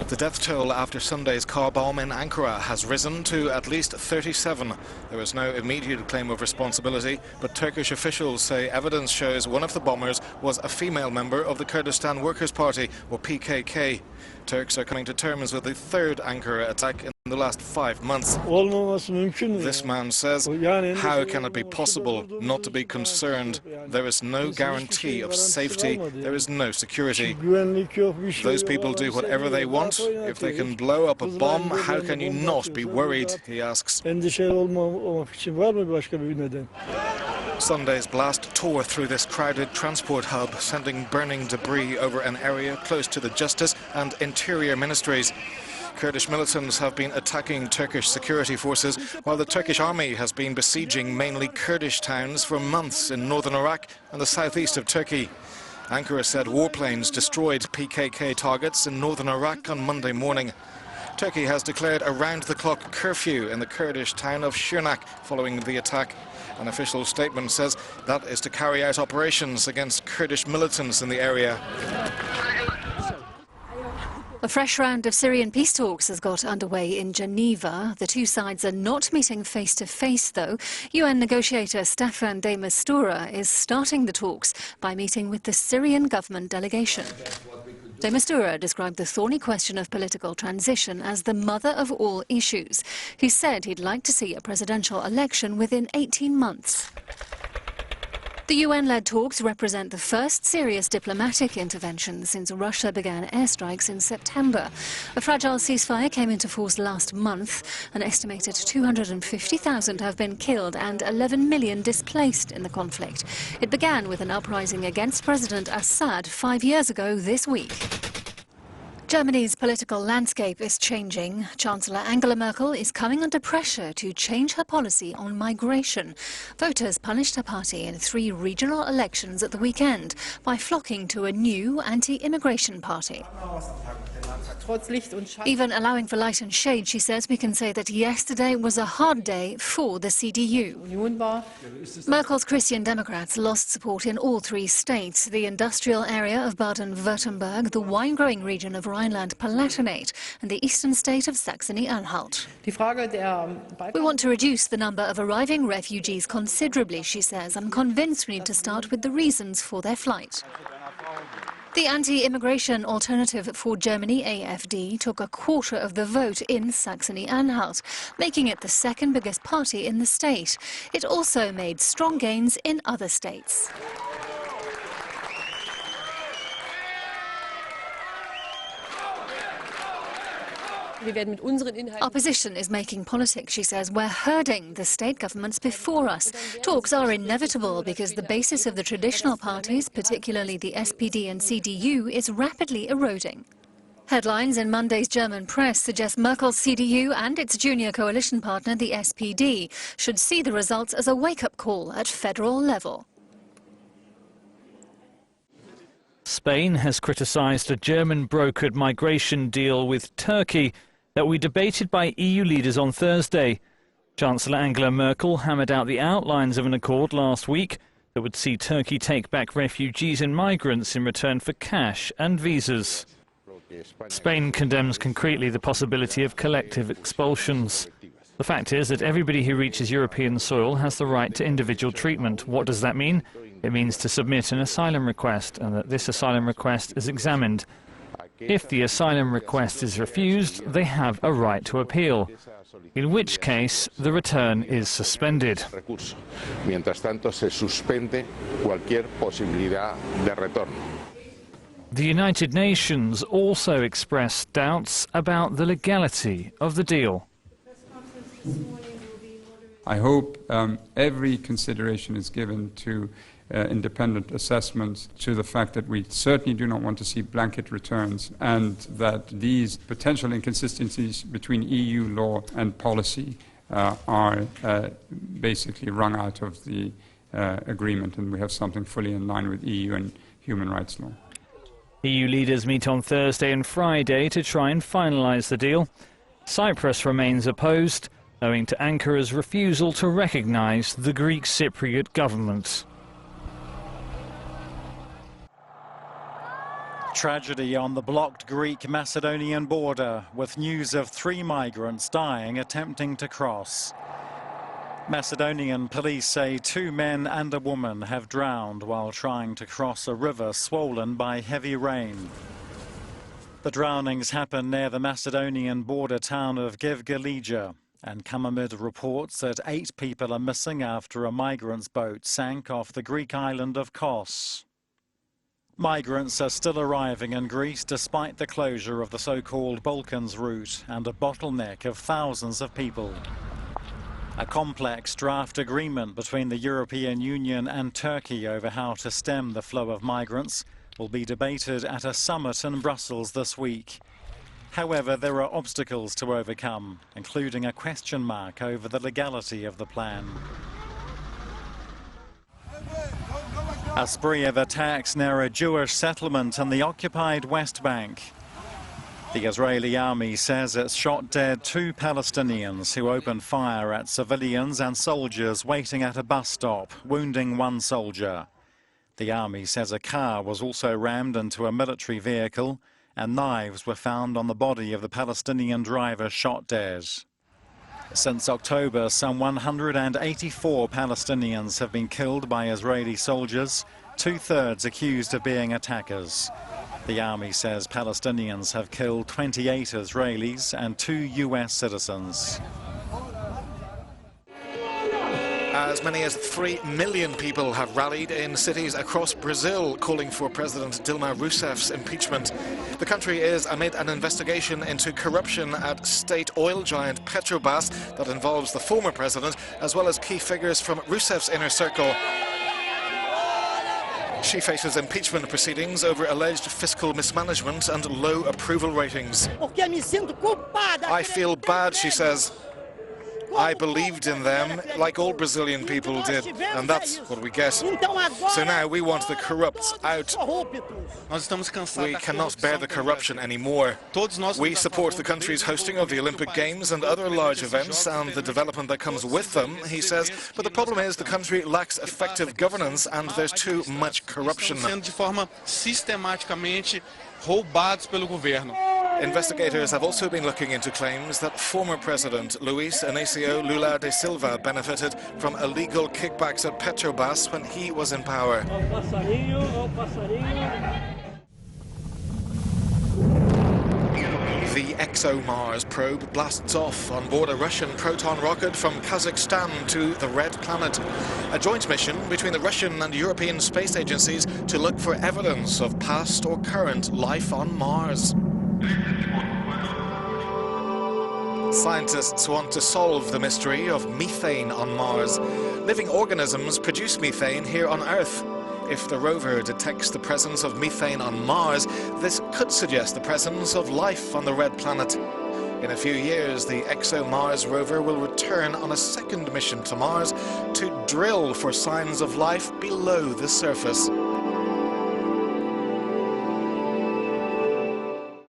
The death toll after Sunday's car bomb in Ankara has risen to at least 37. There is no immediate claim of responsibility, but Turkish officials say evidence shows one of the bombers was a female member of the Kurdistan Workers' Party, or PKK. Turks are coming to terms with the third Ankara attack in the last 5 months. This man says, how can it be possible not to be concerned? There is no guarantee of safety, there is no security. Those people do whatever they want. If they can blow up a bomb, how can you not be worried, he asks. Sunday's blast tore through this crowded transport hub, sending burning debris over an area close to the Justice and Interior Ministries. Kurdish militants have been attacking Turkish security forces, while the Turkish army has been besieging mainly Kurdish towns for months in northern Iraq and the southeast of Turkey. Ankara said warplanes destroyed PKK targets in northern Iraq on Monday morning. Turkey has declared a round-the-clock curfew in the Kurdish town of Shirnak following the attack. An official statement says that is to carry out operations against Kurdish militants in the area. A fresh round of Syrian peace talks has got underway in Geneva. The two sides are not meeting face-to-face, though. UN negotiator Staffan de Mistura is starting the talks by meeting with the Syrian government delegation. De Mistura described the thorny question of political transition as the mother of all issues. He said he'd like to see a presidential election within 18 months. The UN-led talks represent the first serious diplomatic intervention since Russia began airstrikes in September. A fragile ceasefire came into force last month. An estimated 250,000 have been killed and 11 million displaced in the conflict. It began with an uprising against President Assad 5 years ago this week. Germany's political landscape is changing. Chancellor Angela Merkel is coming under pressure to change her policy on migration. Voters punished her party in 3 regional elections at the weekend by flocking to a new anti-immigration party. Even allowing for light and shade, she says we can say that yesterday was a hard day for the CDU. Merkel's Christian Democrats lost support in all 3 states: the industrial area of Baden-Württemberg, the wine-growing region of Rhineland-Palatinate and the eastern state of Saxony-Anhalt. We want to reduce the number of arriving refugees considerably, she says. I'm convinced we need to start with the reasons for their flight. The anti-immigration Alternative for Germany, AfD, took a quarter of the vote in Saxony-Anhalt, making it the second biggest party in the state. It also made strong gains in other states. Opposition is making politics, she says. We're herding the state governments before us. Talks are inevitable because the basis of the traditional parties, particularly the SPD and CDU, is rapidly eroding. Headlines in Monday's German press suggest Merkel's CDU and its junior coalition partner, the SPD, should see the results as a wake-up call at federal level. Spain has criticised a German-brokered migration deal with Turkey that will be debated by EU leaders on Thursday. Chancellor Angela Merkel hammered out the outlines of an accord last week that would see Turkey take back refugees and migrants in return for cash and visas. Spain condemns concretely the possibility of collective expulsions. The fact is that everybody who reaches European soil has the right to individual treatment. What does that mean? It means to submit an asylum request, and that this asylum request is examined. If the asylum request is refused, they have a right to appeal, in which case the return is suspended. The United Nations also expressed doubts about the legality of the deal. I hope every consideration is given to independent assessments, to the fact that we certainly do not want to see blanket returns, and that these potential inconsistencies between EU law and policy are basically wrung out of the agreement, and we have something fully in line with EU and human rights law. EU leaders meet on Thursday and Friday to try and finalise the deal. Cyprus remains opposed, owing to Ankara's refusal to recognise the Greek Cypriot government. Tragedy on the blocked Greek-Macedonian border, with news of 3 migrants dying attempting to cross. Macedonian police say 2 men and a woman have drowned while trying to cross a river swollen by heavy rain. The drownings happened near the Macedonian border town of Gevgelija and come amid reports that 8 people are missing after a migrants' boat sank off the Greek island of Kos. Migrants are still arriving in Greece despite the closure of the so-called Balkans route and a bottleneck of thousands of people. A complex draft agreement between the European Union and Turkey over how to stem the flow of migrants will be debated at a summit in Brussels this week. However, there are obstacles to overcome, including a question mark over the legality of the plan. A spree of attacks near a Jewish settlement in the occupied West Bank. The Israeli army says it's shot dead 2 Palestinians who opened fire at civilians and soldiers waiting at a bus stop, wounding 1 soldier. The army says a car was also rammed into a military vehicle and knives were found on the body of the Palestinian driver shot dead. Since October, some 184 Palestinians have been killed by Israeli soldiers, 2/3 accused of being attackers. The army says Palestinians have killed 28 Israelis and 2 US citizens. As many as 3 million people have rallied in cities across Brazil calling for President Dilma Rousseff's impeachment. The country is amid an investigation into corruption at state oil giant Petrobras that involves the former president as well as key figures from Rousseff's inner circle. She faces impeachment proceedings over alleged fiscal mismanagement and low approval ratings. I feel bad, she says. I believed in them, like all Brazilian people did, and that's what we get. So now we want the corrupts out. We cannot bear the corruption anymore. We support the country's hosting of the Olympic Games and other large events and the development that comes with them, he says, but the problem is the country lacks effective governance and there's too much corruption. Investigators have also been looking into claims that former President Luis Inácio Lula da Silva benefited from illegal kickbacks at Petrobras when he was in power. The Exomars probe blasts off on board a Russian Proton rocket from Kazakhstan to the Red Planet, a joint mission between the Russian and European space agencies to look for evidence of past or current life on Mars. Scientists want to solve the mystery of methane on Mars. Living organisms produce methane here on Earth. If the rover detects the presence of methane on Mars, this could suggest the presence of life on the Red Planet. In a few years, the Exomars rover will return on a second mission to Mars to drill for signs of life below the surface.